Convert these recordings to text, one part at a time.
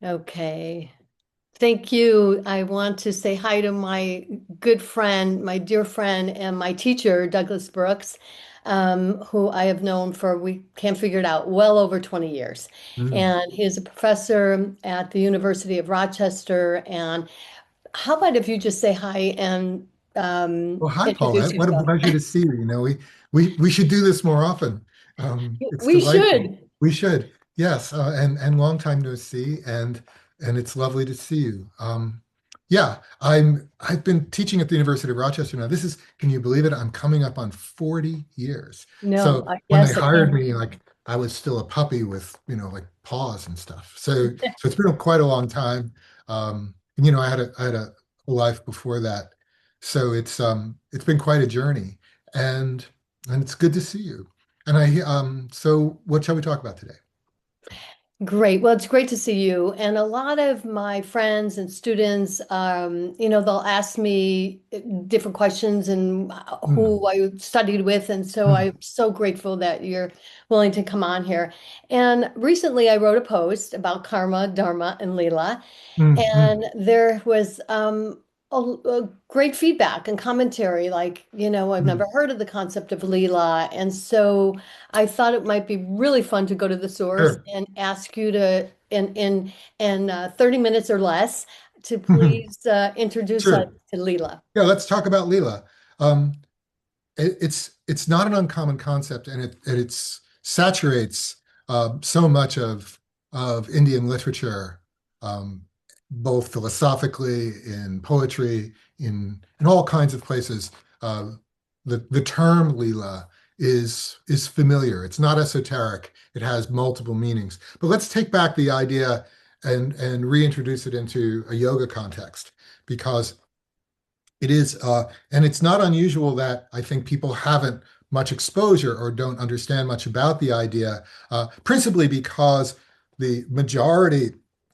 Okay. Thank you. I want to say hi to my good friend, my dear friend, and my teacher, Douglas Brooks, who I have known for, we can't figure it out, well over 20 years. Mm. And he is a professor at the University of Rochester. And how about if you just say hi and Well, hi, introduce Paulette. What a yourself? pleasure to see you. We should do this more often. It's We delightful. should. We should. Yes, and long time no see, and it's lovely to see you. Yeah, I've been teaching at the University of Rochester now. Can you believe it? I'm coming up on 40 years. No, So when they yes, I hired can. me, like I was still a puppy with, like paws and stuff. So it's been quite a long time. And, I had a life before that. So it's been quite a journey, and it's good to see you. And so what shall we talk about today? Great. Well, it's great to see you. And a lot of my friends and students, they'll ask me different questions and Hmm. who I studied with. And so Hmm. I'm so grateful that you're willing to come on here. And recently I wrote a post about karma, dharma, and lila. Hmm. Hmm. And there was a great feedback and commentary, like, I've Hmm. never heard of the concept of Leela. And so I thought it might be really fun to go to the source Sure. and ask you to, in 30 minutes or less, to Hmm. please introduce us Sure. to Leela. Yeah, let's talk about Leela. Um, it's not an uncommon concept, and it's saturates so much of Indian literature, um, both philosophically, in poetry, in all kinds of places. Uh, the term Leela is familiar. It's not esoteric. It has multiple meanings. But let's take back the idea and reintroduce it into a yoga context, because and it's not unusual that I think people haven't much exposure or don't understand much about the idea, principally because the majority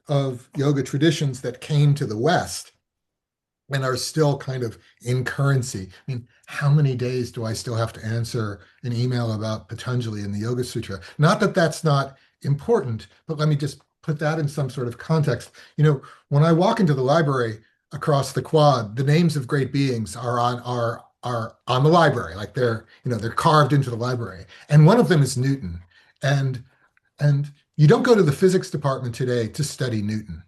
of yoga traditions that came to the West and are still kind of in currency. I mean, how many days do I still have to answer an email about Patanjali and the Yoga Sutra? Not that that's not important, but let me just put that in some sort of context. When I walk into the library across the quad, the names of great beings are on the library, like they're carved into the library. And one of them is Newton. And and you don't go to the physics department today to study Newton.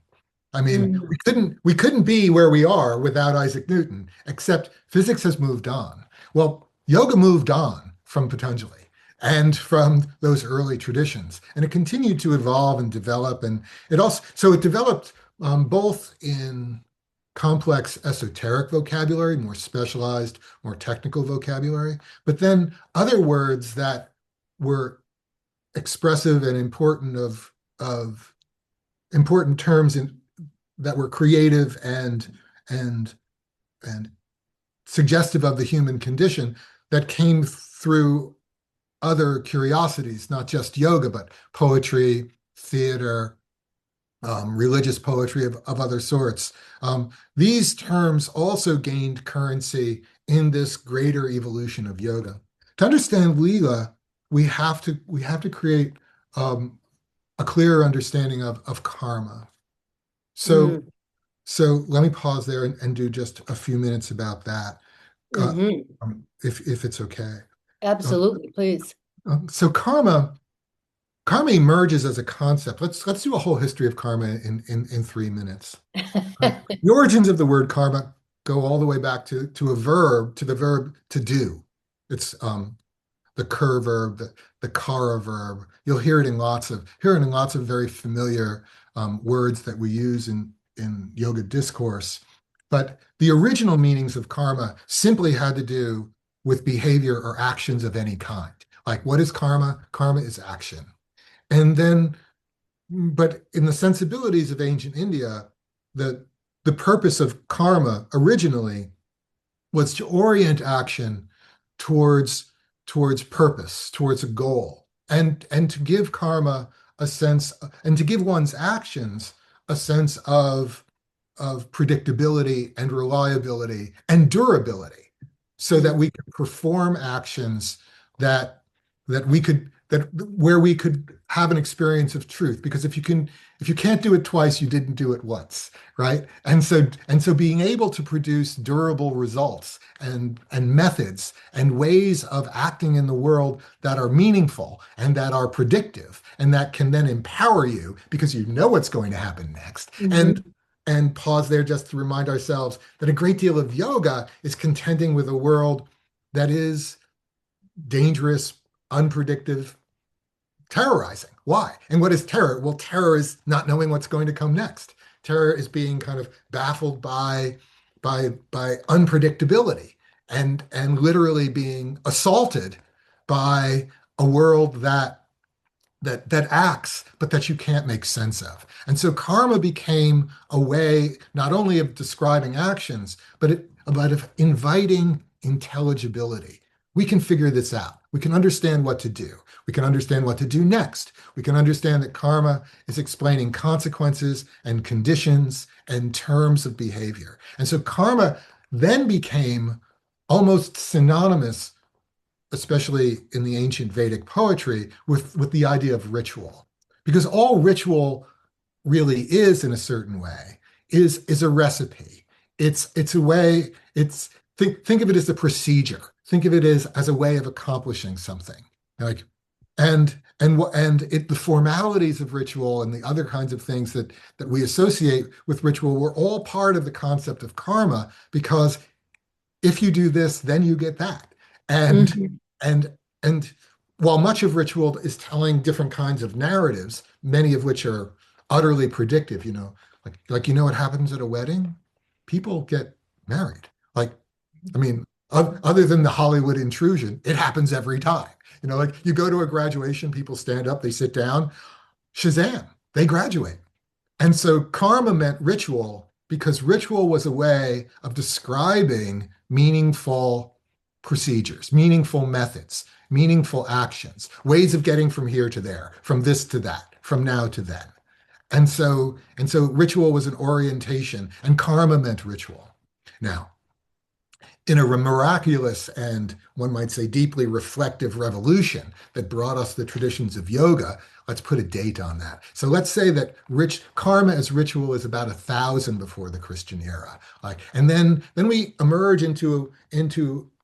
I mean, we Mm. couldn't we couldn't be where we are without Isaac Newton, except physics has moved on. Well, yoga moved on from Patanjali and from those early traditions, and it continued to evolve and develop. And it developed both in complex esoteric vocabulary, more specialized, more technical vocabulary, but then other words that were expressive and important of important terms that were creative and and suggestive of the human condition that came through other curiosities, not just yoga, but poetry, theater, religious poetry of other sorts. These terms also gained currency in this greater evolution of yoga. To understand Leela, we have to create um, a clearer understanding of karma. So Mm. So let me pause there and do just a few minutes about that, Hmm. if it's okay. Uh, Absolutely, please. so karma emerges as a concept. Let's do a whole history of karma in 3 minutes. The origins of the word karma go all the way back to the verb to do. It's the cur verb, the kara verb. You'll hear it in lots of very familiar words that we use in yoga discourse. But the original meanings of karma simply had to do with behavior or actions of any kind. Like, what is karma? Karma is action. And then, but in the sensibilities of ancient India, the the purpose of karma originally was to orient action towards towards purpose, towards a goal, and to give karma a sense, and to give one's actions a sense of predictability and reliability and durability, so that Mm. we could perform actions that that we could that where we could have an experience of truth. Because if you can't do it twice, you didn't do it once, right? And so being able to produce durable results and methods and ways of acting in the world that are meaningful and that are predictive and that can then empower you because you know what's going to happen next. And pause there just to remind ourselves that a great deal of yoga is contending with a world that is dangerous, unpredictable, terrorizing. Why? And what is terror? Well, terror is not knowing what's going to come next. Terror is being kind of baffled by unpredictability and literally being assaulted by a world that acts, but that you can't make sense of. And so karma became a way not only of describing actions, but of inviting intelligibility. We can figure this out. We can understand what to do. We can understand what to do next. We can understand that karma is explaining consequences and conditions and terms of behavior. And so karma then became almost synonymous, especially in the ancient Vedic poetry, with the idea of ritual. Because all ritual really is, in a certain way, is a recipe. It's a way, think of it as a procedure. Think of it as a way of accomplishing something. Like the formalities of ritual and the other kinds of things that we associate with ritual were all part of the concept of karma, because if you do this, then you get that. And Mhm. and and while much of ritual is telling different kinds of narratives, many of which are utterly predictive, like what happens at a wedding? People get married. Like, I mean, other than the Hollywood intrusion, it happens every time. Like you go to a graduation, people stand up, they sit down, Shazam, they graduate. And so karma meant ritual because ritual was a way of describing meaningful procedures, meaningful methods, meaningful actions, ways of getting from here to there, from this to that, from now to then. And so ritual was an orientation, and karma meant ritual. Now, in a miraculous and one might say deeply reflective revolution that brought us the traditions of yoga, let's put a date on that. So let's say that karma as ritual is about 1,000 before the Christian era. And then we emerge into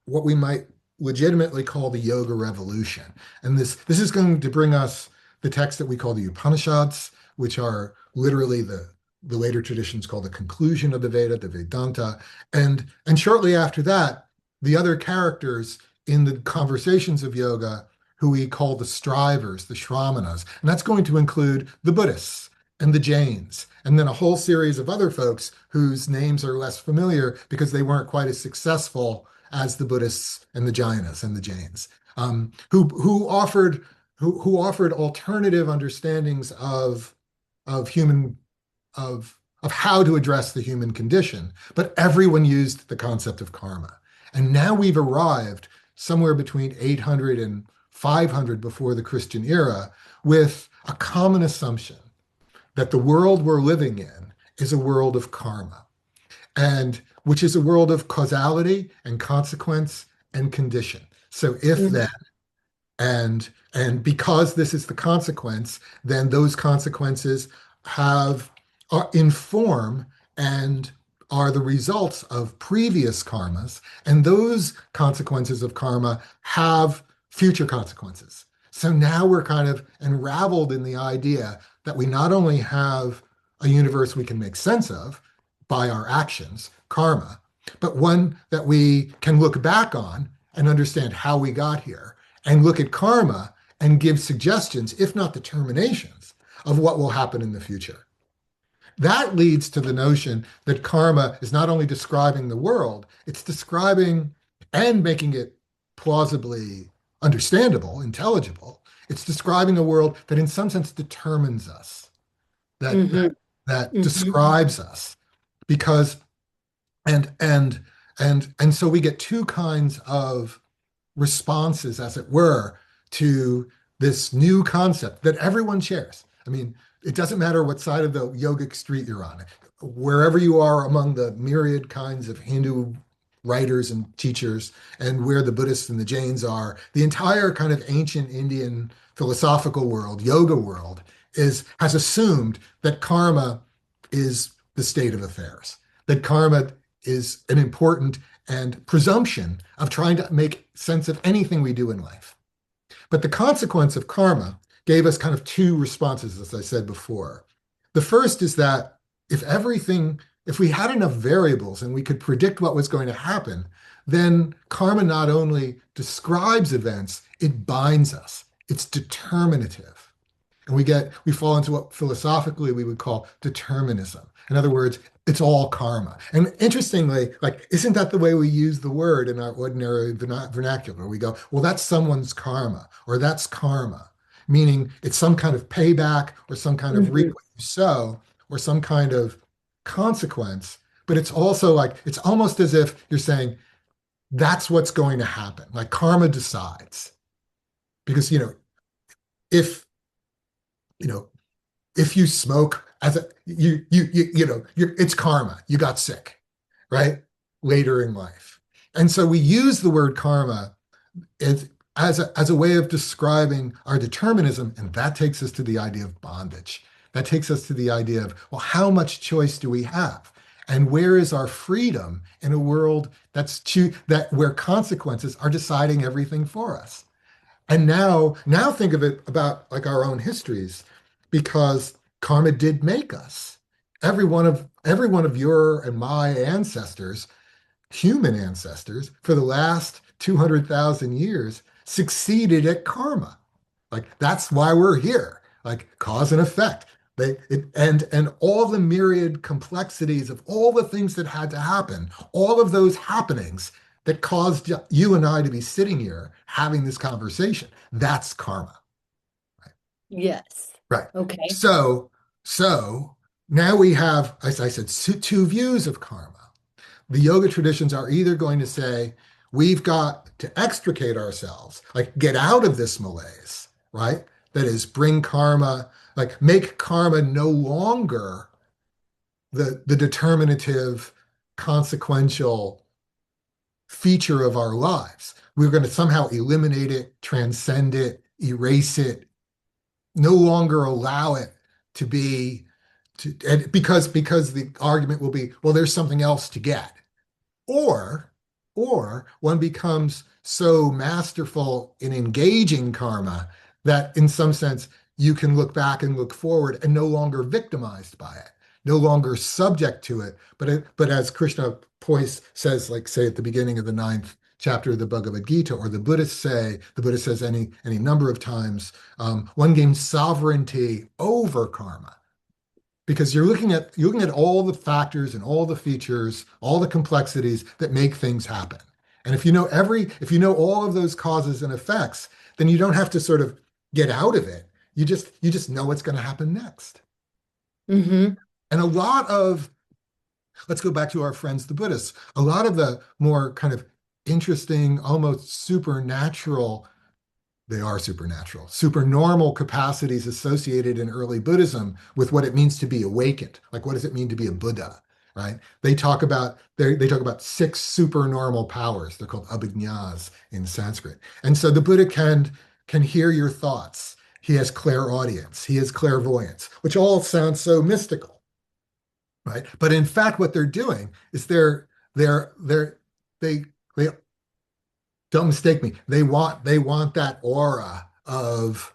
what we might legitimately call the yoga revolution. And this is going to bring us the text that we call the Upanishads, which are literally the later traditions call the conclusion of the Veda, the Vedanta. And shortly after that, the other characters in the conversations of yoga, who we call the strivers, the Shramanas, and that's going to include the Buddhists and the Jains, and then a whole series of other folks whose names are less familiar because they weren't quite as successful as the Buddhists and the Jainas and the Jains, who offered alternative understandings of human of how to address the human condition, but everyone used the concept of karma. And now we've arrived somewhere between 800 and 500 before the Christian era with a common assumption that the world we're living in is a world of karma, and which is a world of causality and consequence and condition. So if Mhm. then, and because this is the consequence, then those consequences have inform and are the results of previous karmas, and those consequences of karma have future consequences. So now we're kind of unraveled in the idea that we not only have a universe we can make sense of by our actions, karma, but one that we can look back on and understand how we got here, and look at karma and give suggestions, if not determinations, of what will happen in the future. That leads to the notion that karma is not only describing the world, it's describing and making it plausibly understandable, intelligible. It's describing a world that in some sense determines us, that that, Mhm. that Mhm. describes us. Because and so we get two kinds of responses, as it were, to this new concept that everyone shares. I mean, it doesn't matter what side of the yogic street you're on, wherever you are among the myriad kinds of Hindu writers and teachers, and where the Buddhists and the Jains are, the entire kind of ancient Indian philosophical world, yoga world, has assumed that karma is the state of affairs, that karma is an important and presumption of trying to make sense of anything we do in life. But the consequence of karma gave us kind of two responses, as I said before. The first is that if we had enough variables and we could predict what was going to happen, then karma not only describes events, it binds us. It's determinative. And we fall into what philosophically we would call determinism. In other words, it's all karma. And interestingly, like, isn't that the way we use the word in our ordinary vernacular? We go, well, that's someone's karma, or that's karma, meaning it's some kind of payback or some kind of reap Hmm. what you sow or some kind of consequence. But it's also like, it's almost as if you're saying, that's what's going to happen. Like karma decides. Because, if, you know, if you smoke as a it's karma. You got sick, right? Later in life. And so we use the word karma as a way of describing our determinism, and that takes us to the idea of bondage. That takes us to the idea of, well, how much choice do we have? And where is our freedom in a world that where consequences are deciding everything for us? And now think of it about like our own histories, because karma did make us. Every one of your and my ancestors, human ancestors, for the last 200,000 years, succeeded at karma. Like that's why we're here. Like cause and effect. And all the myriad complexities of all the things that had to happen, all of those happenings that caused you and I to be sitting here having this conversation. That's karma. Yes. Right. Okay. So now we have, as I said, two views of karma. The yoga traditions are either going to say, we've got to extricate ourselves, like get out of this malaise, right? That is, bring karma, like make karma no longer the determinative, consequential feature of our lives. We're going to somehow eliminate it, transcend it, erase it, no longer allow it to be because the argument will be, well, there's something else to get. Or or one becomes so masterful in engaging karma that in some sense you can look back and look forward and no longer victimized by it, no longer subject to it. But as Krishna Poise says, like say at the beginning of the ninth chapter of the Bhagavad Gita, or the Buddha says any number of times, one gains sovereignty over karma because you're looking at all the factors and all the features, all the complexities that make things happen. And if you know all of those causes and effects, then you don't have to sort of get out of it. You just know what's going to happen next. Hmm. And let's go back to our friends, the Buddhists. A lot of the more kind of interesting, almost supernatural, they are supernatural, supernormal capacities associated in early Buddhism with what it means to be awakened. Like, what does it mean to be a Buddha, right? They talk about six supernormal powers. They're called abhijnas in Sanskrit. And so the Buddha can hear your thoughts. He has clairaudience. He has clairvoyance, which all sounds so mystical, right? But in fact, what they're doing is they they don't mistake me. They want that aura of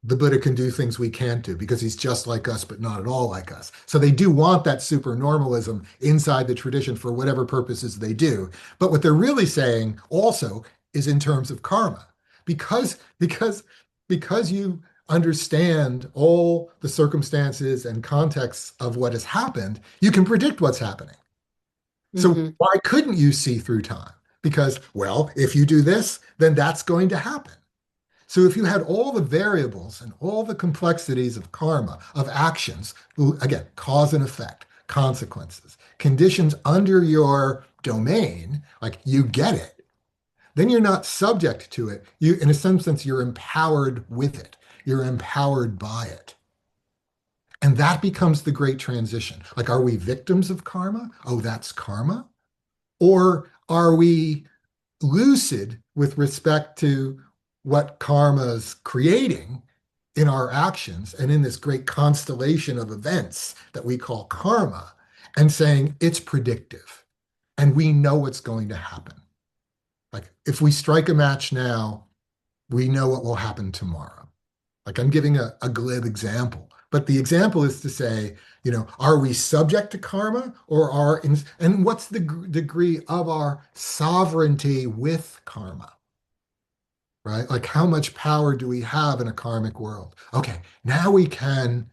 the Buddha can do things we can't do because he's just like us, but not at all like us. So they do want that supernormalism inside the tradition for whatever purposes they do. But what they're really saying also is in terms of karma, because you understand all the circumstances and contexts of what has happened, you can predict what's happening. So Hmm. why couldn't you see through time? Because, well, if you do this, then that's going to happen. So if you had all the variables and all the complexities of karma, of actions, again, cause and effect, consequences, conditions under your domain, like you get it, then you're not subject to it. In some sense, you're empowered with it. You're empowered by it. And that becomes the great transition. Like, are we victims of karma? Oh, that's karma? Or are we lucid with respect to what karma's creating in our actions and in this great constellation of events that we call karma, and saying it's predictive and we know what's going to happen. Like if we strike a match now, we know what will happen tomorrow. Like I'm giving a glib example, but the example is to say, are we subject to karma or and what's the degree of our sovereignty with karma, right? Like how much power do we have in a karmic world? Okay, now we can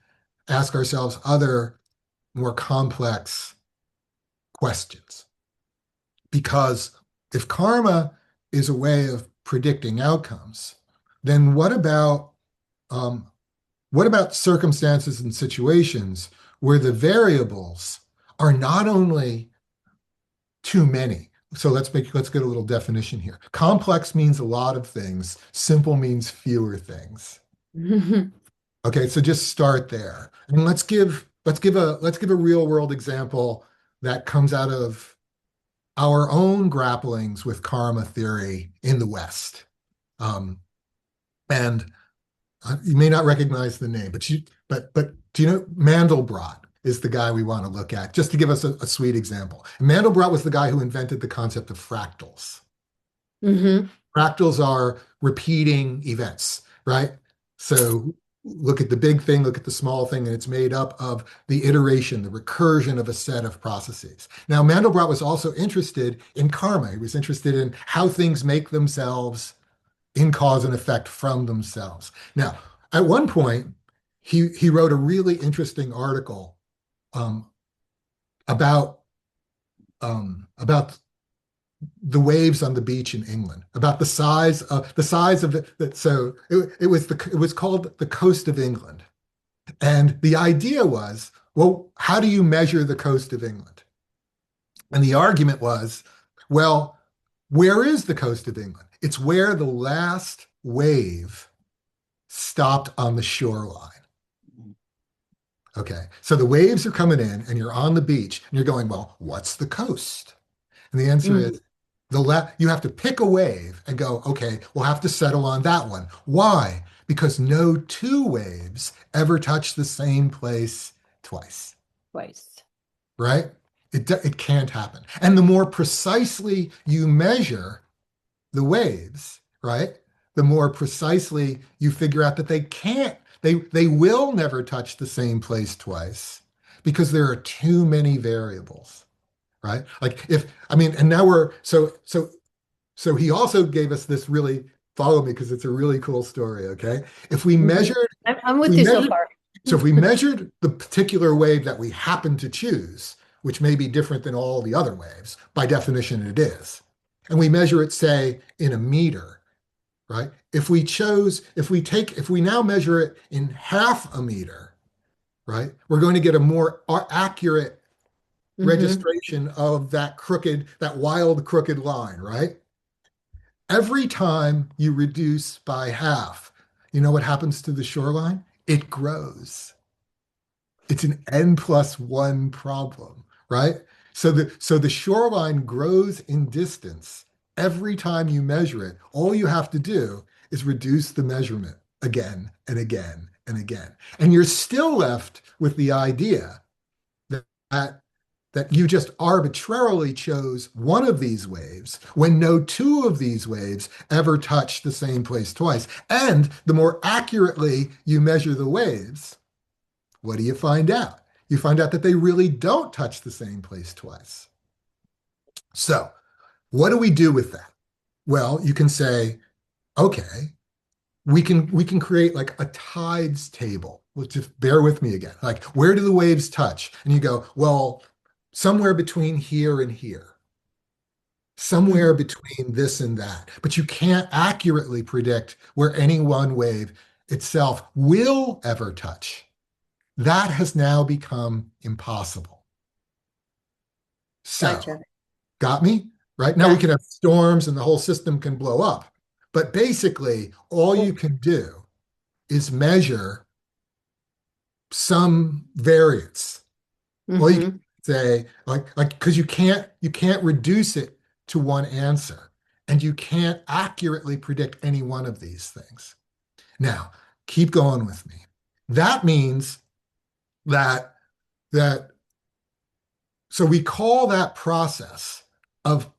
ask ourselves other more complex questions. Because if karma is a way of predicting outcomes, then um, what about circumstances and situations where the variables are not only too many? So let's get a little definition here. Complex means a lot of things. Simple means fewer things. Okay, so just start there. And let's give a real world example that comes out of our own grapplings with karma theory in the West. Um, and you may not recognize the name, but do you know Mandelbrot is the guy we want to look at, just to give us a sweet example. And Mandelbrot was the guy who invented the concept of fractals. Hmm. Fractals are repeating events, right? So look at the big thing, look at the small thing, and it's made up of the iteration, the recursion of a set of processes. Now, Mandelbrot was also interested in karma. He was interested in how things make themselves in cause and effect from themselves. Now, at one point, he wrote a really interesting article um, about about the waves on the beach in England, about the size of it. So it was called the coast of England, and the idea was, well, how do you measure the coast of England? And the argument was, well, where is the coast of England? It's where the last wave stopped on the shoreline. Okay, so the waves are coming in, and you're on the beach, and you're going, well, what's the coast? And the answer Hmm. is you have to pick a wave and go, okay, we'll have to settle on that one. Why? Because no two waves ever touch the same place twice, Twice. right? It can't happen. And the more precisely you measure the waves, right? The more precisely you figure out that they will never touch the same place twice because there are too many variables, right? Like if I mean, and now we're so he also gave us this really follow me because it's a really cool story. Okay, if we Hmm. measured, I'm if with we you so measured, far. so if we measured the particular wave that we happen to choose, which may be different than all the other waves, by definition it is, and we measure it, say, in a meter, right? If we now measure it in half a meter, right, we're going to get a more accurate Hmm. registration of that wild crooked line, right? Every time you reduce by half, you know what happens to the shoreline? It grows. It's an n plus one problem, right? So the shoreline grows in distance every time you measure it. All you have to do is reduce the measurement again and again and again. And you're still left with the idea that that you just arbitrarily chose one of these waves when no two of these waves ever touch the same place twice. And the more accurately you measure the waves, what do you find out? You find out that they really don't touch the same place twice. So, what do we do with that? Well, you can say, okay, we can create like a tides table. Well, just bear with me again. Like, where do the waves touch? And you go, well, somewhere between here and here, somewhere Hmm. between this and that. But you can't accurately predict where any one wave itself will ever touch. That has now become impossible. So, Gotcha. got me? Right now we Yeah. can have storms and the whole system can blow up. But basically, all you can do is measure some variance. All you can Hmm. say, like, because you can't reduce it to one answer. and you can't accurately predict any one of these things. Now, keep going with me. That means that that so we call that process of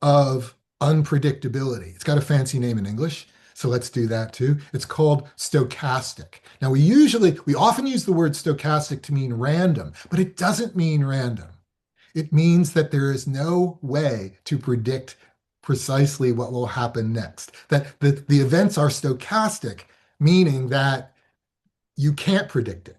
unpredictability. It's got a fancy name in English, so let's do that too. It's called stochastic. Now we often use the word stochastic to mean random, but it doesn't mean random. It means that there is no way to predict precisely what will happen next. That the events are stochastic, meaning that you can't predict it.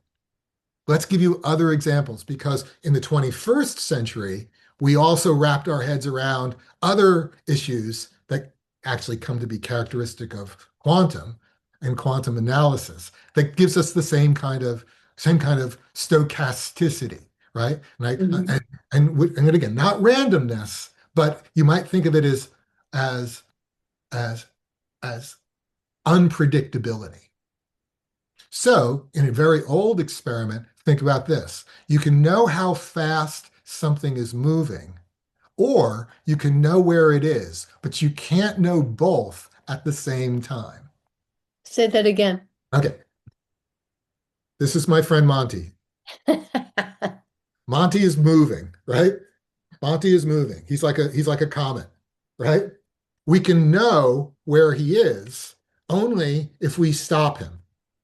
Let's give you other examples because in the 21st century, we also wrapped our heads around other issues that actually come to be characteristic of quantum and quantum analysis that gives us the same kind of stochasticity, right? Mhm. And again, not randomness, but you might think of it as as as unpredictability. So, in a very old experiment, think about this. You can know how fast something is moving, or you can know where it is, but you can't know both at the same time. Say that again. Okay, this is my friend Monty. Monty is moving, right? Monty is moving. He's like a comet, right? We can know where he is only if we stop him.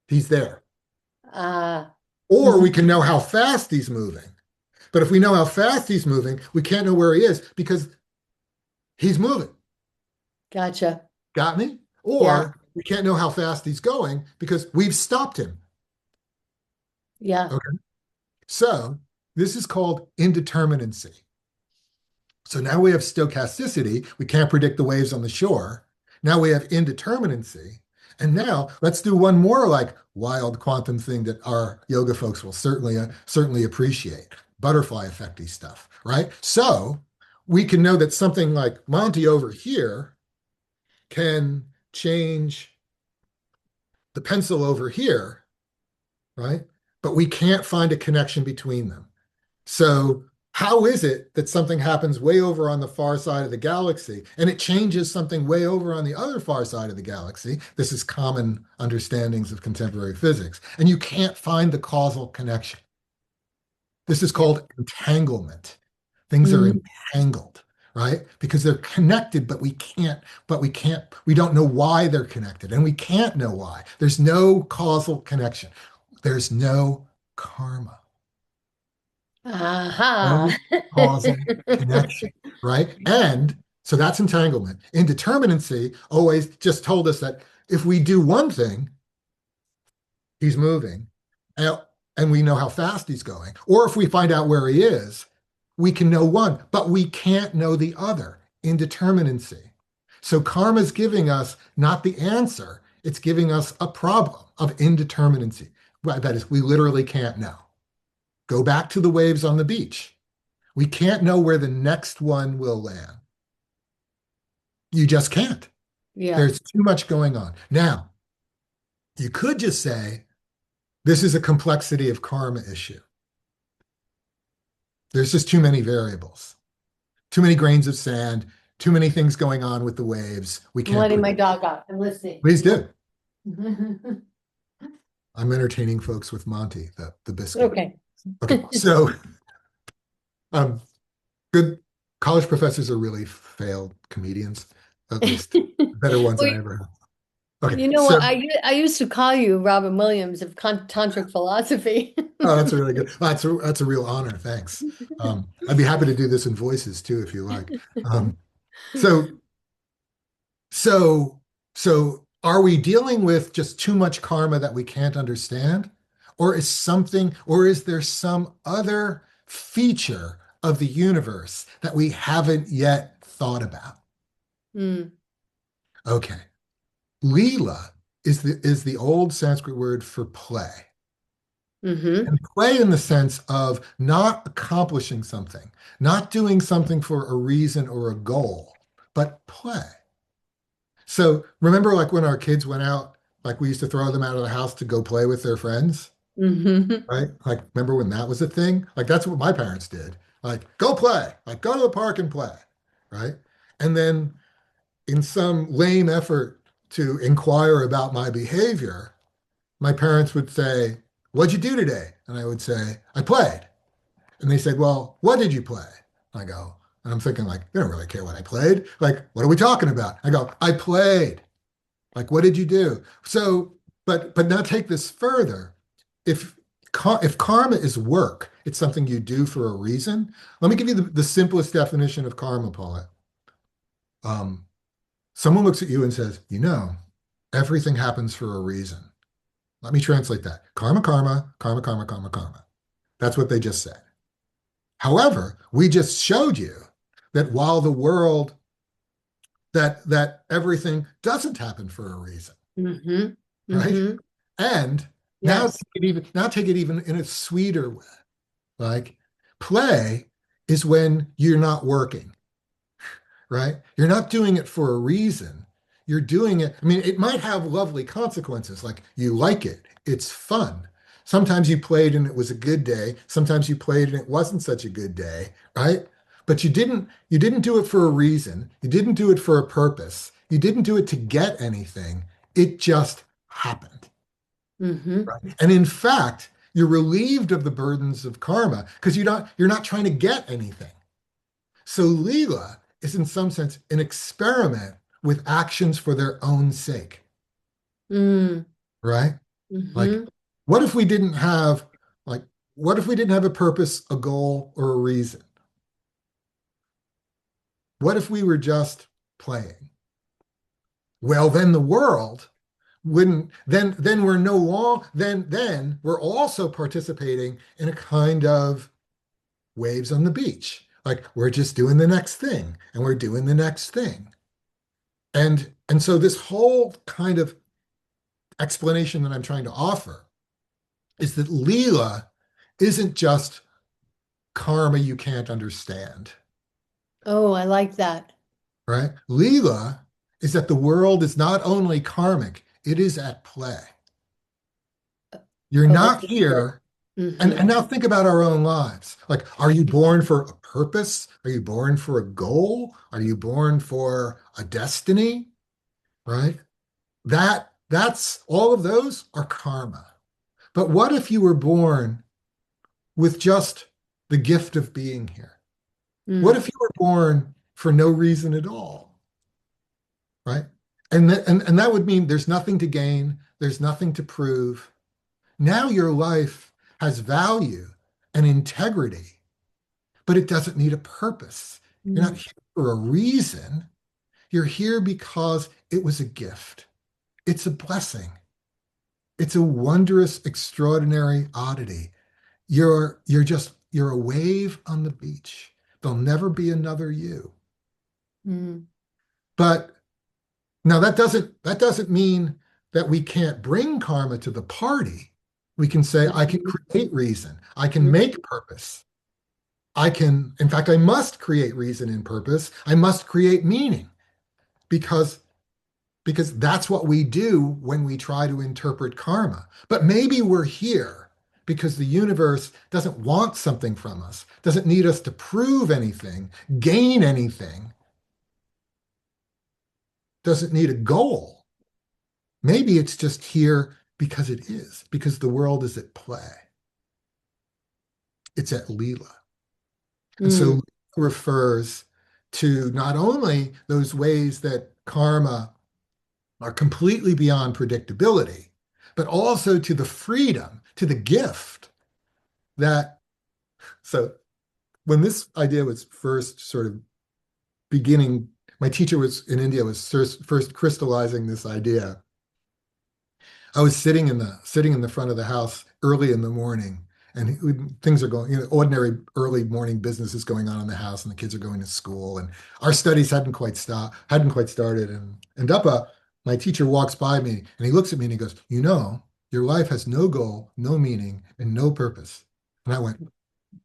He's there. Ah, Or we mhm. can know how fast he's moving. But if we know how fast he's moving, we can't know where he is because he's moving. Gotcha. Got me? Yeah, Or we can't know how fast he's going because we've stopped him. yeah. Okay. So this is called indeterminacy. So now we have stochasticity. We can't predict the waves on the shore. Now we have indeterminacy. And now let's do one more like wild quantum thing that our yoga folks will certainly appreciate. Butterfly effecty stuff, right? So we can know that something like Monty over here can change the pencil over here, right? But we can't find a connection between them. So how is it that something happens way over on the far side of the galaxy and it changes something way over on the other far side of the galaxy? This is common understandings of contemporary physics. And you can't find the causal connection. This is Yeah. called entanglement. Things are Mm. entangled, right? Because they're connected, we don't know why they're connected, and we can't know why. There's no causal connection. There's no karma, Aha. no causal connection, right? And so that's entanglement. Indeterminacy always just told us that if we do one thing, he's moving, and, and we know how fast he's going. Or if we find out where he is, we can know one, but we can't know the other. Indeterminacy. So karma's giving us not the answer, it's giving us a problem of indeterminacy. Right, that is, we literally can't know. Go back to the waves on the beach. We can't know where the next one will land. You just can't. Yeah. There's too much going on. Now, you could just say, this is a complexity of karma issue. There's just too many variables, too many grains of sand, too many things going on with the waves. We I'm can't letting my predict. dog out. I'm listening. Please do. I'm entertaining folks with Monty, the biscuit. Okay. Okay, so um, good college professors are really failed comedians, at least better ones than Well, I ever had. Okay, you know so what? I used to call you Robin Williams of tantric philosophy. oh, that's really good. That's a real honor. Thanks. I'd be happy to do this in voices too, if you like. Um, so So, so are we dealing with just too much karma that we can't understand? Or is there some other feature of the universe that we haven't yet thought about? Mm, Okay. Leela is the old Sanskrit word for play. hmm. And play in the sense of not accomplishing something, not doing something for a reason or a goal, but play. So remember, like when our kids went out, like we used to throw them out of the house to go play with their friends, Hmm. right? Like, remember when that was a thing? Like, that's what my parents did. Like, go play, like, go to the park and play, right? And then in some lame effort to inquire about my behavior, my parents would say, "What'd you do today?" And I would say, "I played." And they said, "Well, what did you play?" I go, and I'm thinking, like, they don't really care what I played. Like, what are we talking about? I go, "I played." Like, what did you do? So, but now take this further. If if karma is work, it's something you do for a reason. Let me give you the simplest definition of karma, Paulette. Um, Someone looks at you and says, everything happens for a reason. Let me translate that. Karma, karma, karma, karma, karma, karma. That's what they just said. However, we just showed you that while the world, that everything doesn't happen for a reason, Mm-hmm. right? Mm-hmm. And Yes. now take it even in a sweeter way. Like play is when you're not working, right? You're not doing it for a reason. You're doing it. I mean, it might have lovely consequences, like you like it, it's fun. Sometimes you played and it was a good day. Sometimes you played and it wasn't such a good day, right? But you didn't do it for a reason. You didn't do it for a purpose. You didn't do it to get anything. It just happened. Mm-hmm. Right? And in fact, you're relieved of the burdens of karma because you're not trying to get anything. So Leela is in some sense an experiment with actions for their own sake, Mm. right? Like, Mm-hmm. what if we didn't have like what if we didn't have a purpose, a goal, or a reason? What if we were just playing? Well, then the world wouldn't then we're no long then we're also participating in a kind of waves on the beach. Like we're just doing the next thing and we're doing the next thing. And so this whole kind of explanation that I'm trying to offer is that Leela isn't just karma you can't understand, Oh, I like that. right? Leela is that the world is not only karmic, it is at play. You're Oh, not that's good. here. And Mm-hmm. now think about our own lives. Like, are you born for a purpose? Are you born for a goal? Are you born for a destiny? Right? That's all of those are karma. But what if you were born with just the gift of being here? What Mm. if you were born for no reason at all? Right? And that would mean there's nothing to gain, there's nothing to prove. Now your life has value and integrity, but it doesn't need a purpose. You're not Mm. here for a reason. You're here because it was a gift. It's a blessing. It's a wondrous, extraordinary oddity. You're a wave on the beach. There'll never be another you. Mm. But now that doesn't mean that we can't bring karma to the party. We can say, I can Mhm. create reason. I can Mhm. make purpose. In fact, I must create reason and purpose. I must create meaning because that's what we do when we try to interpret karma. But maybe we're here because the universe doesn't want something from us, doesn't need us to prove anything, gain anything, doesn't need a goal. Maybe it's just here because it is, because the world is at play. It's at Leela. And so Mm. Leela refers to not only those ways that karma are completely beyond predictability, but also to the freedom, to the gift that. So when this idea was first sort of beginning, my teacher was in India was first crystallizing this idea. I was sitting in the front of the house early in the morning, and things are going, ordinary early morning business is going on in the house, and the kids are going to school, and our studies hadn't quite started, and Duppa, my teacher, walks by me, and he looks at me and he goes, your life has no goal, no meaning, and no purpose. And I went,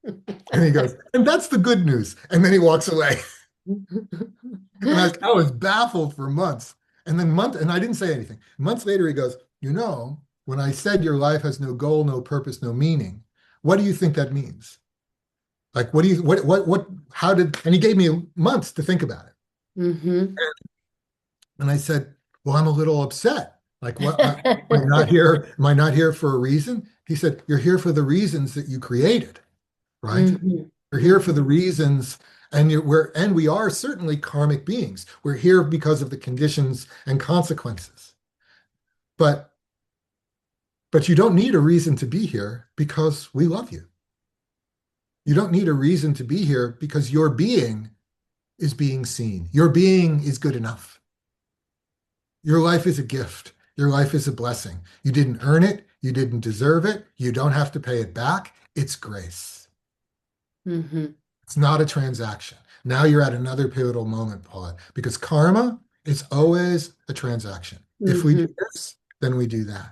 and he goes, and that's the good news. And then he walks away. And I was baffled for months. And I didn't say anything. Months later, he goes, when I said your life has no goal, no purpose, no meaning, what do you think that means? Like, how did, and he gave me months to think about it. Mm-hmm. And I said, well, I'm a little upset. Like, what? Am I not here? Am I not here for a reason? He said, you're here for the reasons that you created, right? Mhm. We're here for the Mhm. reasons, and we are certainly karmic beings. We're here because of the conditions and consequences. But but you don't need a reason to be here because we love you. You don't need a reason to be here because your being is being seen. Your being is good enough. Your life is a gift. Your life is a blessing. You didn't earn it. You didn't deserve it. You don't have to pay it back. It's grace. Mhm. It's not a transaction. Now you're at another pivotal moment, Paula, because karma is always a transaction. If we do Mhm. this, then we do that.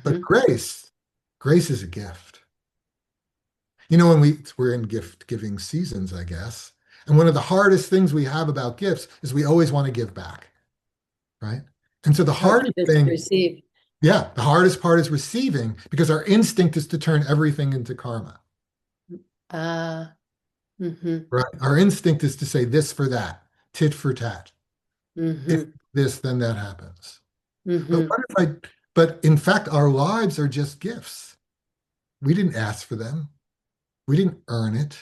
But Mhm. grace is a gift. You know, when we're in gift giving seasons, I guess. And one of the hardest things we have about gifts is we always want to give back, right? And so the Hard to hardest just thing, receive. yeah, the hardest part is receiving because our instinct is to turn everything into karma, Ah. Mhm. right? Our instinct is to say this for that, tit for tat. If Mhm. this, then that happens. But Mhm. what if but in fact, our lives are just gifts. We didn't ask for them. We didn't earn it.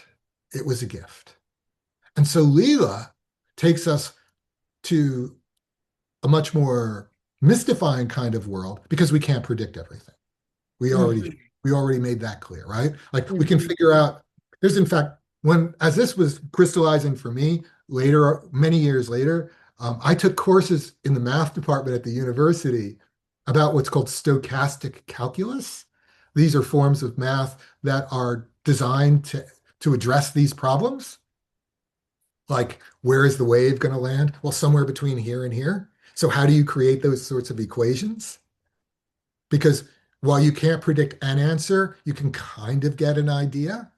It was a gift. And so Leela takes us to a much more mystifying kind of world because we can't predict everything. We already Mhm. we already made that clear, right? Like we can Mhm. figure out there's in fact when as this was crystallizing for me later, many years later, I took courses in the math department at the university about what's called stochastic calculus. These are forms of math that are designed to address these problems. Like, where is the wave going to land? Well, somewhere between here and here. So, how do you create those sorts of equations? Because while you can't predict an answer, you can kind of get an idea.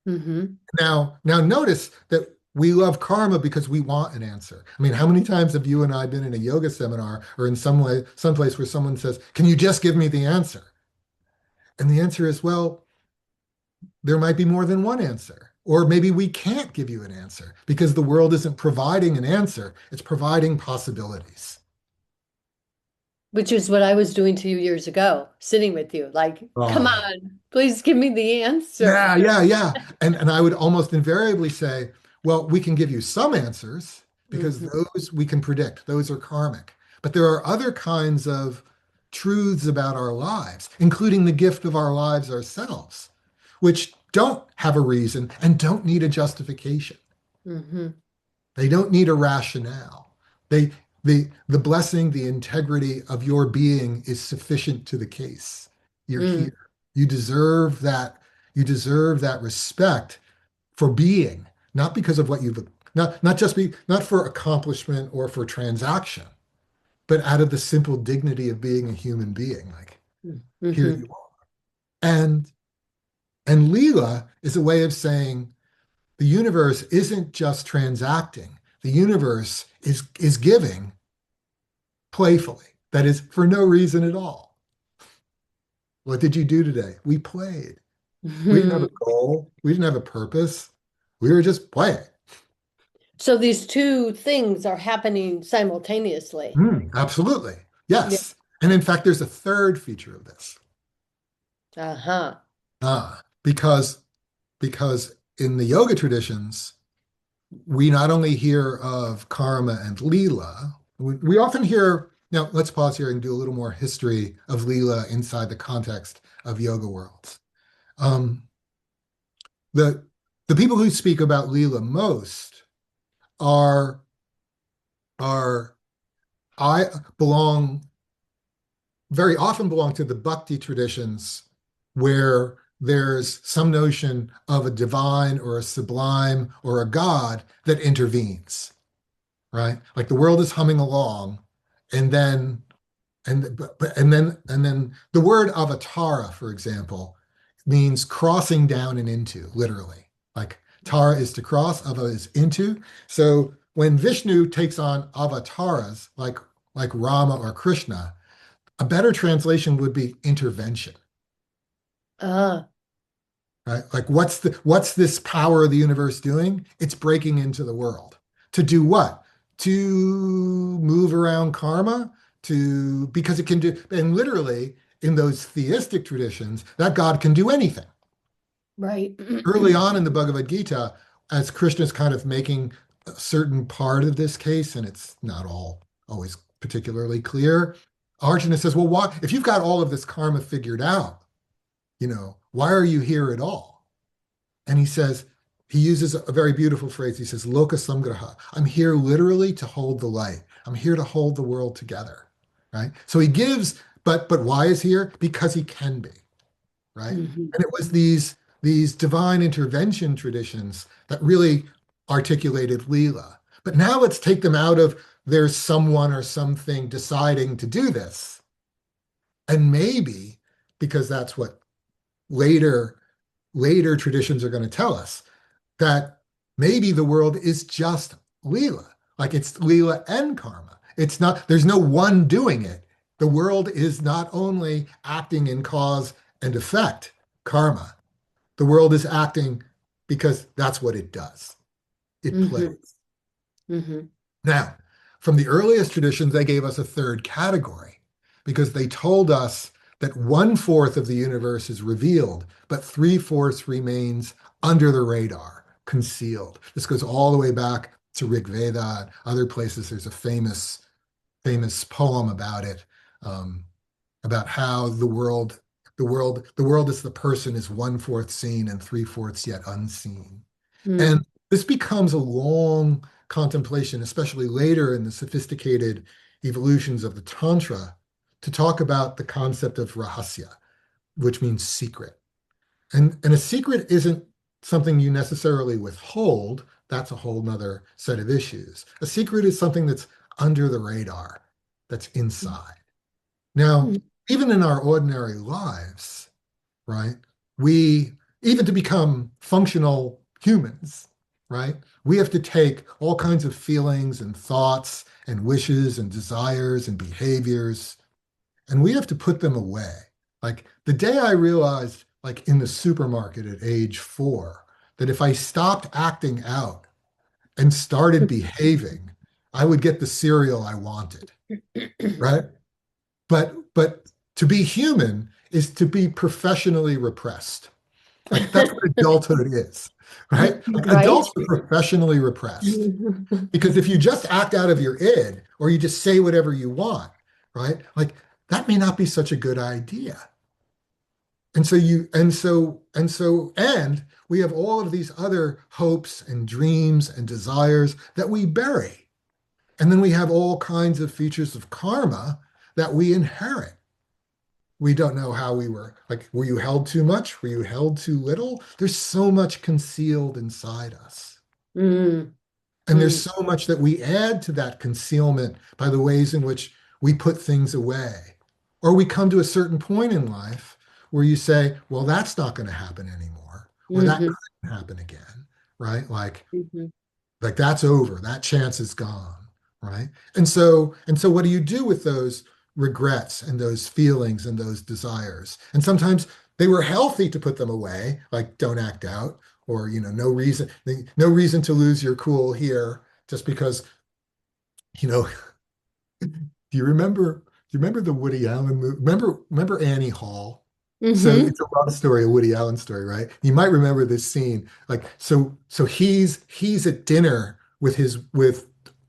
Mhm. Now notice that we love karma because we want an answer. I mean, how many times have you and I been in a yoga seminar or in some way, someplace where someone says, "Can you just give me the answer?" And the answer is, well, there might be more than one answer. Or maybe we can't give you an answer because the world isn't providing an answer, it's providing possibilities. Which is what I was doing to you years ago, sitting with you, like, come Ah, on, please give me the answer. yeah. And I would almost invariably say, well, we can give you some answers because Mhm. those we can predict. Those are karmic. But there are other kinds of truths about our lives, including the gift of our lives ourselves, which don't have a reason and don't need a justification. Mhm. They don't need a rationale. They the blessing, the integrity of your being is sufficient to the case. You're Mm. here. You deserve that, you deserve that respect for being, not because of what you've not just be not for accomplishment or for transaction, but out of the simple dignity of being a human being. Like here Mhm. you are. And and Leela is a way of saying the universe isn't just transacting. The universe is giving playfully. That is for no reason at all. What did you do today? We played. We didn't have Mhm. a goal. We didn't have a purpose. We were just playing. So these two things are happening simultaneously. Absolutely. Yeah. Yes. And in fact, there's a third feature of this. Uh-huh. Because in the yoga traditions, we not only hear of karma and Leela, we often hear, now let's pause here and do a little more history of Leela inside the context of yoga worlds. Um, the the people who speak about Leela most are are I belong very often belong to the Bhakti traditions where there's some notion of a divine or a sublime or a god that intervenes, right? Like the world is humming along, and then and then the word avatara, for example, means crossing down and into, literally. Like Tara is to cross, Ava is into. So when Vishnu takes on avatars like Rama or Krishna, a better translation would be intervention, Ah. right? Like what's this power of the universe doing? It's breaking into the world. To do what? to move around karma, to because it can do, and literally in those theistic traditions, that God can do anything. Right. Early on in the Bhagavad Gita, as Krishna's kind of making a certain part of this case, and it's not all always particularly clear, Arjuna says, well, why, if you've got all of this karma figured out, why are you here at all? And he says, he uses a very beautiful phrase. He says, Loka Samgraha. I'm here literally to hold the light. I'm here to hold the world together. Right. So he gives, but why is he here? Because he can be. Right. Mhm. And it was these divine intervention traditions that really articulated Leela. But now let's take them out of there's someone or something deciding to do this. And maybe because that's what later traditions are going to tell us, that maybe the world is just Leela. Like it's Leela and karma. It's not, there's no one doing it. The world is not only acting in cause and effect, karma. The world is acting because that's what it does. It Mhm. plays. Mhm. Now, from the earliest traditions, they gave us a third category because they told us that 1/4 of the universe is revealed, but 3/4 remains under the radar, concealed. This goes all the way back to Rig Veda and other places. There's a famous poem about it, um, about how the world is the person is 1/4 seen and 3/4 yet unseen. And Mm. this becomes a long contemplation, especially later in the sophisticated evolutions of the Tantra, to talk about the concept of rahasya, which means secret. And a secret isn't something you necessarily withhold. That's a whole nother set of issues. A secret is something that's under the radar, that's inside. Now, Mm. even in our ordinary lives, right? We, even to become functional humans, right? We have to take all kinds of feelings and thoughts and wishes and desires and behaviors, and we have to put them away. Like the day I realized, like in the supermarket at age 4, that if I stopped acting out and started behaving, I would get the cereal I wanted, right? But to be human is to be professionally repressed. Like that's what adulthood is, right? Like Right. adults are professionally repressed because if you just act out of your id or you just say whatever you want, right? Like that may not be such a good idea. And we have all of these other hopes and dreams and desires that we bury. And then we have all kinds of features of karma that we inherit. We don't know how we were. Like, were you held too much? Were you held too little? There's so much concealed inside us. Mm. And there's Mm. so much that we add to that concealment by the ways in which we put things away. Or we come to a certain point in life where you say, well, that's not going to happen anymore, or that Mhm. couldn't happen again, right? Mhm. Like that's over. That chance is gone, right? And so what do you do with those regrets and those feelings and those desires? And sometimes they were healthy to put them away, like don't act out, or no reason to lose your cool here just because, you know, do you remember the Woody Allen movie? Remember Annie Hall? So Mhm. it's a love story, a Woody Allen story, right? You might remember this scene. Like, so he's at dinner with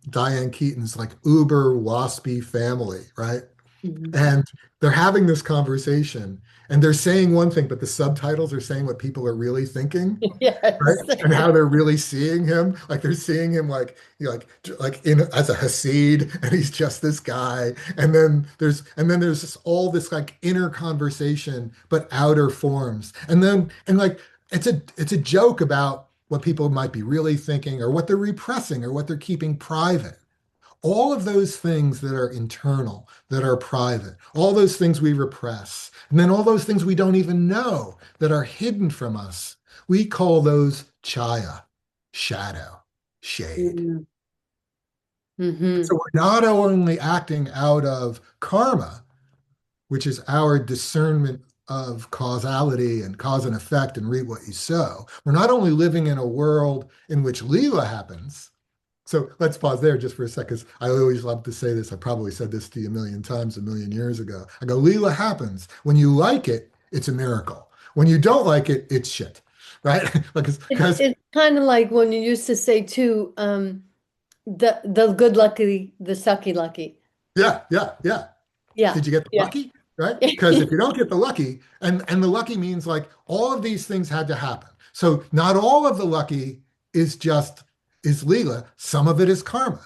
Diane Keaton's like uber waspy family, right? Mhm. And they're having this conversation and they're saying one thing, but the subtitles are saying what people are really thinking, right? Yes. And how they're really seeing him. Like they're seeing him like like in as a Hasid, and he's just this guy. And then there's all this like inner conversation, but outer forms. And like it's a joke about what people might be really thinking, or what they're repressing, or what they're keeping private. All of those things that are internal, that are private, all those things we repress, and then all those things we don't even know that are hidden from us, we call those chaya, shadow, shade. Mhm. Mhm. So we're not only acting out of karma, which is our discernment of causality and cause and effect and reap what you sow. We're not only living in a world in which Leela happens, So let's pause there just for a second. 'Cause I always love to say this. I probably said this to you a million times a million years ago. I go, Leela happens. When you like it, it's a miracle. When you don't like it, it's shit. Right? Like, because It's kind of like when you used to say too, the good lucky, the sucky lucky. yeah, yeah, yeah. Yeah, Did you get the yeah. lucky? Right? Because if you don't get the lucky, and the lucky means like all of these things had to happen. So not all of the lucky is Leela. Some of it is karma,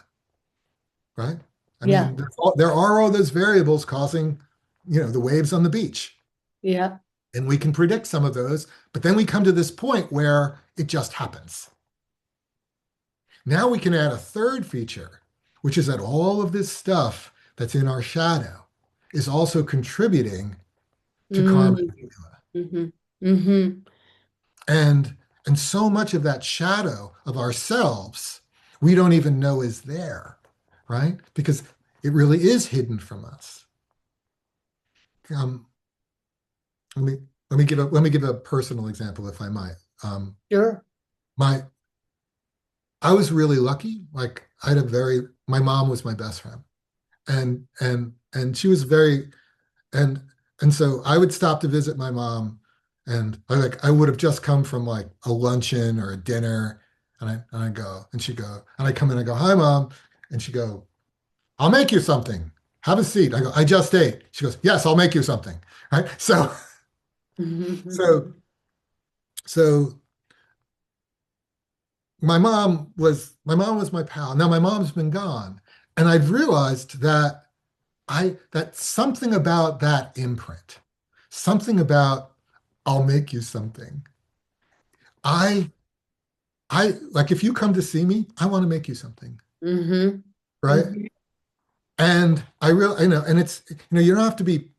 right? I Yeah, mean, there are all those variables causing, the waves on the beach. yeah. And we can predict some of those, but then we come to this point where it just happens. Now we can add a third feature, which is that all of this stuff that's in our shadow is also contributing to karma. Mm, hmm hmm And and so much of that shadow of ourselves we don't even know is there, right? Because it really is hidden from us. Um, let me let me give a personal example, if I might. Sure. My I was really lucky. Like I had a very my mom was my best friend, and she was very and and so I would stop to visit my mom, and I would have just come from like a luncheon or a dinner, and I go and she go and I come in and I go, hi mom, and she go, I'll make you something. Have a seat. I go, I just ate. She goes, yes, I'll make you something. Right. So so my mom was my pal. Now my mom's been gone, and I've realized that something about that imprint, something about I'll make you something. I I like if you come to see me, I want to make you something, hmm right? hmm And and you don't have to be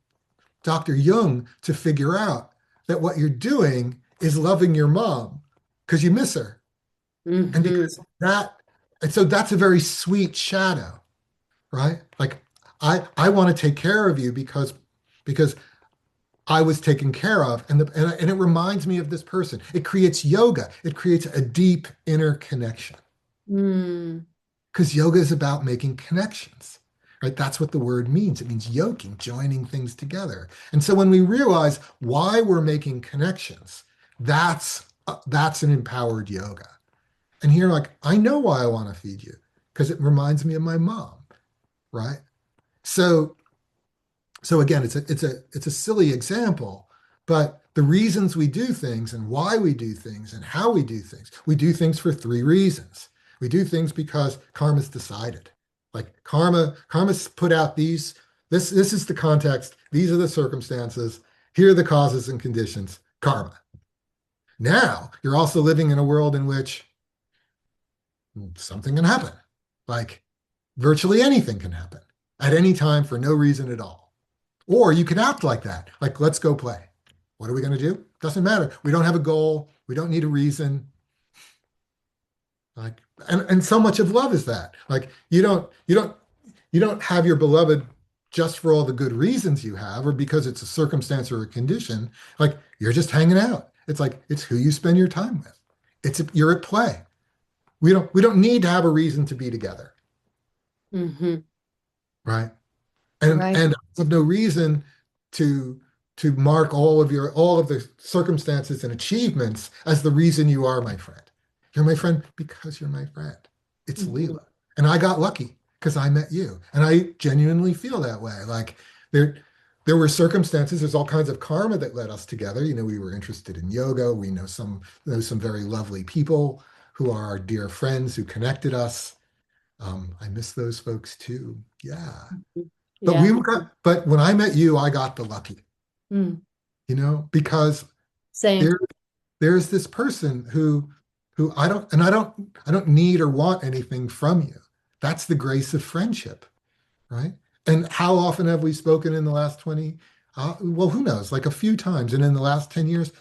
Dr. Jung to figure out that what you're doing is loving your mom because you miss her. And hmm because that, and so that's a very sweet shadow, right? Like I want to take care of you because I was taken care of, and it reminds me of this person. It creates yoga. It creates a deep inner connection mm because yoga is about making connections, right? That's what the word means. It means yoking, joining things together. And so when we realize why we're making connections, that's an empowered yoga. And here, like, I know why I want to feed you because it reminds me of my mom, right? So so again, it's a silly example, but the reasons we do things and why we do things and how we do things for three reasons. We do things because karma's decided. Like karma's put out this is the context, these are the circumstances, here are the causes and conditions, karma. Now you're also living in a world in which something can happen. Like virtually anything can happen at any time for no reason at all. Or you can act like that. Like, let's go play. What are we going to do? Doesn't matter. We don't have a goal. We don't need a reason. Like, and so much of love is that. Like, you don't have your beloved just for all the good reasons you have, or because it's a circumstance or a condition. Like, you're just hanging out. It's like it's who you spend your time with. You're at play. We don't need to have a reason to be together, hmm right? And Right. I have no reason to to mark all of the circumstances and achievements as the reason you are my friend. You're my friend because you're my friend. It's hmm Leela. And I got lucky because I met you. And I genuinely feel that way. Like there there were circumstances, there's all kinds of karma that led us together. We were interested in yoga. We know some very lovely people who are our dear friends who connected us. I miss those folks too. Yeah. Yeah. But when I met you, I got the lucky, Mm. because Same. there there's this person who I don't need or want anything from you. That's the grace of friendship, right? And how often have we spoken in the last 20? Well, who knows? Like a few times. And in the last 10 years,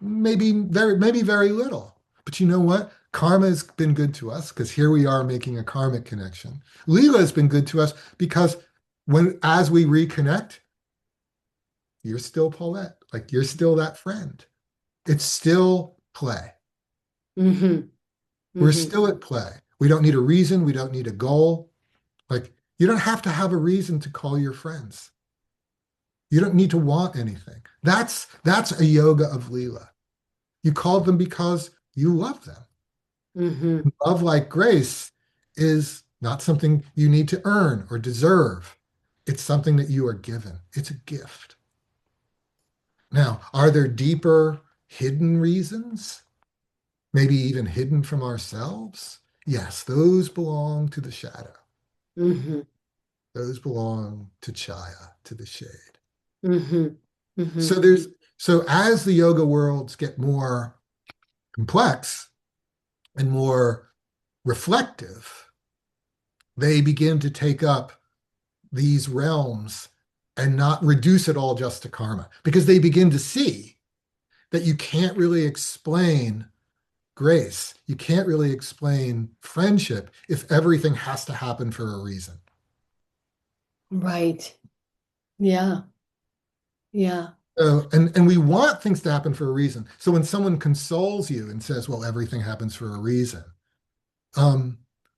maybe very little. But you know what? Karma has been good to us because here we are making a karmic connection. Leela has been good to us because as we reconnect, you're still Paulette. Like you're still that friend. It's still play. hmm We're hmm still at play. We don't need a reason. We don't need a goal. Like, you don't have to have a reason to call your friends. You don't need to want anything. That's a yoga of Leela. You called them because you love them. Hmm. Love like grace is not something you need to earn or deserve. It's something that you are given. It's a gift. Now, are there deeper hidden reasons? Maybe even hidden from ourselves? Yes, those belong to the shadow. Hmm. Those belong to Chaya, to the shade. Hmm. Hmm. So there's so as the yoga worlds get more complex and more reflective, they begin to take up these realms and not reduce it all just to karma because they begin to see that you can't really explain grace. You can't really explain friendship if everything has to happen for a reason. Right. Yeah. Yeah. So, and we want things to happen for a reason. So when someone consoles you and says, "Well, everything happens for a reason," um,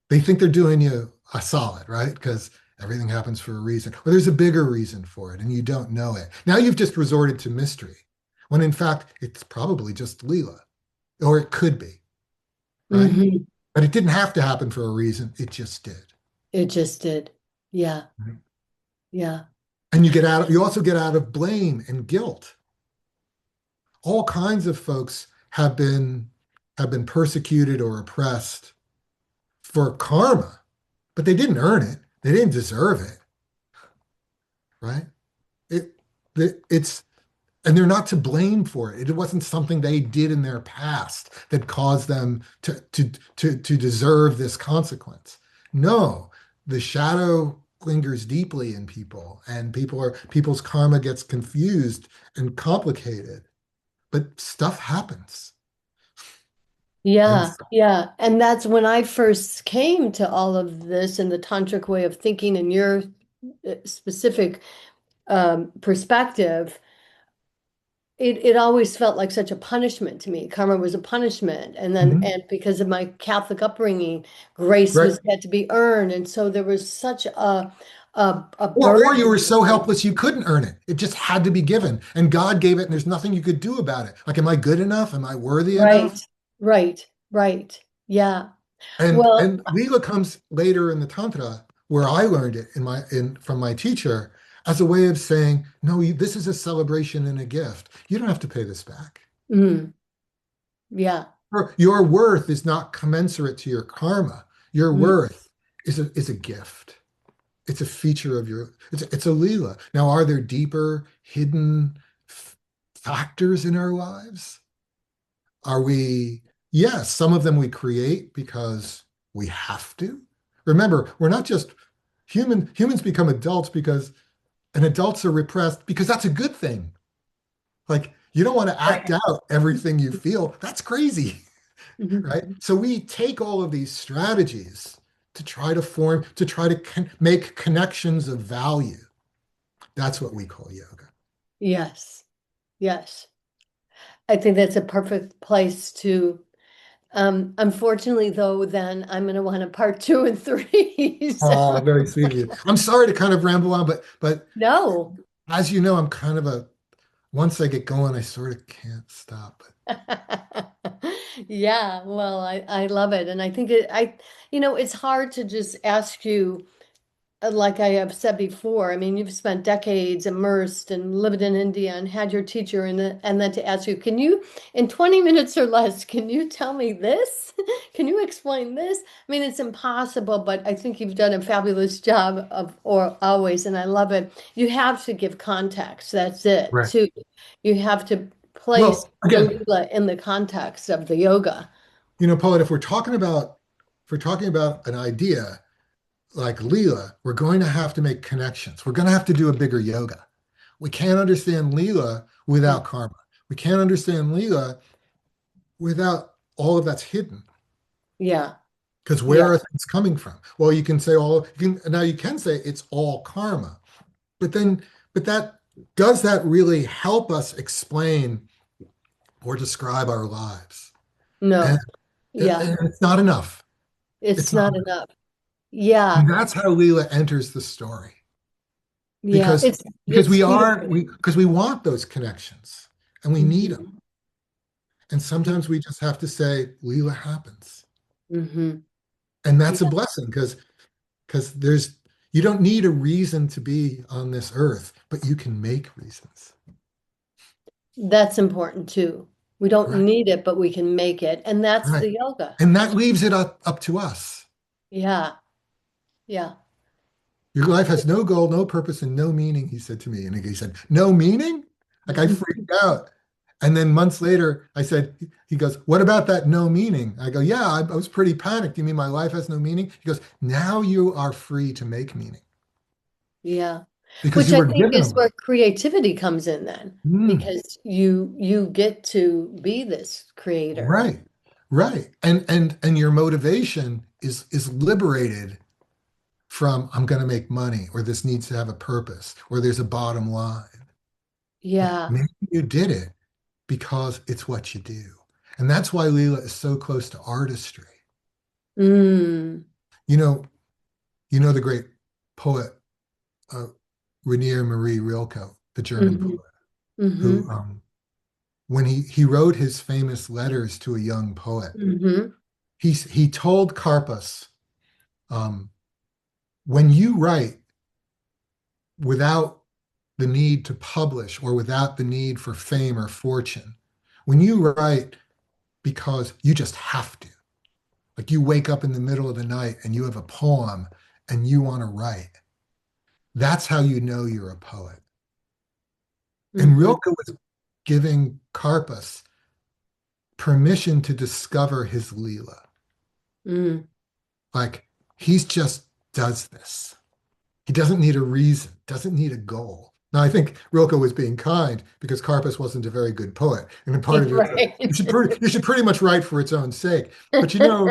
they think they're doing you a solid, right? Because everything happens for a reason. Or there's a bigger reason for it, and you don't know it. Now you've just resorted to mystery, when in fact it's probably just Leela, or it could be, right? Hmm. But it didn't have to happen for a reason. It just did. It just did. Yeah. Right? Yeah. And you also get out of blame and guilt. All kinds of folks have been persecuted or oppressed for karma, but they didn't earn it. They didn't deserve it, right? It, it's and they're not to blame for it. It wasn't something they did in their past that caused them to deserve this consequence. No, the shadow lingers deeply in people, and people's karma gets confused and complicated. But stuff happens. And Yeah. Yeah. And that's when I first came to all of this and the tantric way of thinking and your specific perspective. It always felt like such a punishment to me. Karma was a punishment. And then, Mhm. and because of my Catholic upbringing, grace Right. was had to be earned. And so there was such a Or you burden. were so helpless you couldn't earn it. It just had to be given. And God gave it, and there's nothing you could do about it. Like, am I good enough? Am I worthy Right, enough? right, right. Yeah. And Well, and Leela comes later in the Tantra, where I learned it in from my teacher as a way of saying, no, this is a celebration and a gift. You don't have to pay this back. mm, yeah. Your worth is not commensurate to your karma. Your Mm, worth is a gift. It's a feature of your, it's a Leela. Now, are there deeper hidden factors in our lives? Are we, yes, some of them we create because we have to. Remember, we're not just humans become adults because, and adults are repressed because that's a good thing. Like, you don't want to act right. out everything you feel. That's crazy, Mhm. right? So we take all of these strategies to try to make connections of value. That's what we call yoga. Yes, yes. I think that's a perfect place to, unfortunately though, then I'm going to want a part two and three. Oh, very sweet of you. I'm sorry to kind of ramble on, but No. as you know, I'm kind of once I get going, I sort of can't stop. Yeah, well, I love it. And I think it's hard to just ask you. Like I have said before, I mean, you've spent decades immersed and lived in India and had your teacher and then to ask you, can you, in 20 minutes or less, can you tell me this? Can you explain this? I mean, it's impossible, but I think you've done a fabulous job of or always, and I love it. You have to give context. That's it, Right. too. You have to place Well, the again, Leela in the context of the yoga. Paulette, if we're talking about an idea like Leela, we're going to have to make connections. We're going to have to do a bigger yoga. We can't understand Leela Mm. without karma. We can't understand Leela without all of that's hidden. Yeah, Because yeah. where are things coming from? Well, you can say all you can say it's all karma, but then but that does that really help us explain or describe our lives? And, No, and yeah. it's not enough. It's It's not. not enough. Yeah. And that's how Leela enters the story. Yeah. Because It's beautiful. we want those connections and we need them. Hmm. And sometimes we just have to say, Leela happens. Hmm. And that's a Yeah. blessing because there's you don't need a reason to be on this earth, but you can make reasons. That's important too. We don't Right. need it, but we can make it. And that's Right. the yoga. And that leaves it up to us. Yeah. Yeah. Your life has no goal, no purpose, and no meaning, he said to me. And he said, no meaning? Like I freaked out. And then months later, I said, he goes, what about that no meaning? I go, yeah, I was pretty panicked. You mean my life has no meaning? He goes, now you are free to make meaning Yeah. because Which you I were think given is one. where creativity comes in then, Mm, because you get to be this creator. right, right. And your motivation is liberated from I'm going to make money or this needs to have a purpose or there's a bottom line. Like Yeah. maybe you did it because it's what you do. And that's why Leela is so close to artistry. Mm. You know, you know the great poet uh, Rainier Marie Rilke, the German Hmm. poet, who Hmm. when he wrote his famous letters to a young poet, Hmm. he told Carpus, um, when you write without the need to publish or without the need for fame or fortune, when you write because you just have to, like you wake up in the middle of the night and you have a poem and you want to write. That's how you know you're a poet. And Hmm. Rilke was giving Carpus permission to discover his Leela. Mm. Like he's just does this. He doesn't need a reason, doesn't need a goal. Now, I think Rilke was being kind because Carpus wasn't a very good poet. And then part of it is that Right. you should pretty much write for its own sake. But you know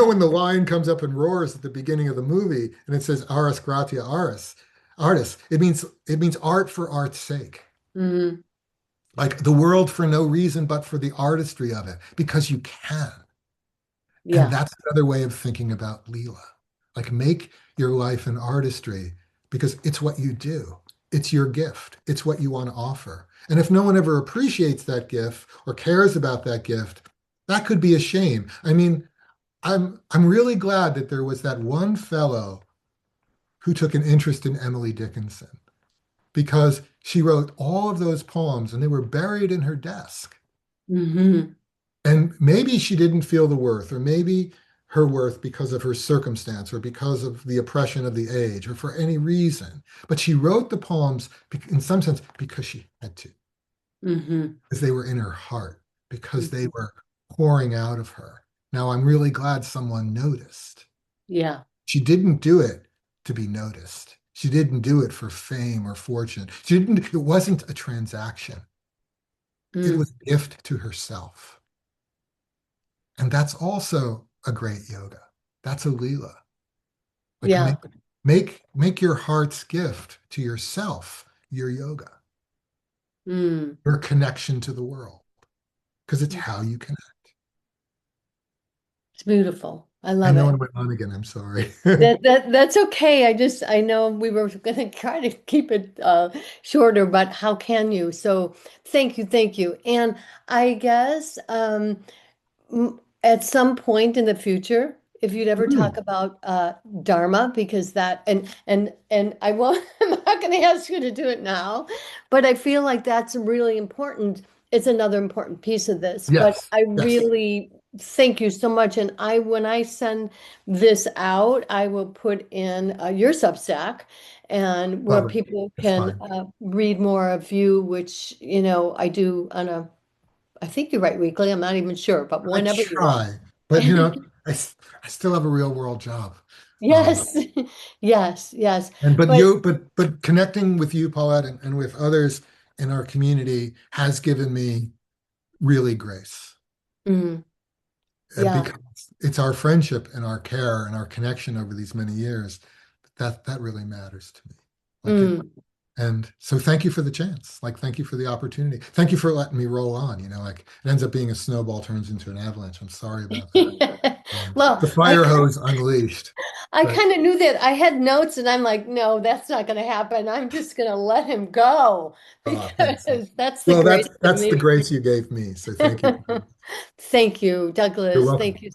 when the line comes up and roars at the beginning of the movie and it says Aris gratia aris, artist, it means art for art's sake. Hmm. Like the world for no reason but for the artistry of it, because you can. And Yeah. that's another way of thinking about Leela. Like make your life an artistry because it's what you do. It's your gift. It's what you want to offer. And if no one ever appreciates that gift or cares about that gift, that could be a shame. I mean, I'm really glad that there was that one fellow who took an interest in Emily Dickinson because she wrote all of those poems and they were buried in her desk. Hmm. And maybe she didn't feel the worth, or maybe her worth because of her circumstance, or because of the oppression of the age, or for any reason. But she wrote the poems in some sense because she had to, Hmm. because they were in her heart, because they Hmm. were pouring out of her. Now, I'm really glad someone noticed. Yeah. She didn't do it to be noticed. She didn't do it for fame or fortune. It wasn't a transaction. It Mm. was a gift to herself. And that's also a great yoga. That's a lila. Like Yeah. make your heart's gift to yourself, your yoga, Mm. your connection to the world, because it's how you connect. It's beautiful. I I love know I it. went on again. I'm sorry. That's okay. I know we were going to try to keep it shorter, but how can you? So thank you, thank you. And I guess at some point in the future, if you'd ever talk Mm, about Dharma, because that and I won't, I'm not going to ask you to do it now, but I feel like that's really important. It's another important piece of this. But yes, I yes, really thank you so much. And when I send this out, I will put in your Substack and where love it. people It's can fine. read more of you, which I do on a I think you write weekly. I'm not even sure, but I whenever you want. try, but I still have a real world job. Um, Yes, yes, yes. and But but connecting with you, Paulette, and with others in our community has given me really grace. mm, yeah, Because it's our friendship and our care and our connection over these many years that really matters to me. Like it, mm. and so thank you for the chance. Like thank you for the opportunity. Thank you for letting me roll on. Like it ends up being a snowball turns into an avalanche. I'm sorry about that. Well, The fire hose unleashed. I But kind of knew that. I had notes and I'm like, no, that's not going to happen. I'm just going to let him go thanks. because that's the Well, grace of that's the me. grace you gave me. So thank you. Thank you, You're Douglas. welcome. Thank you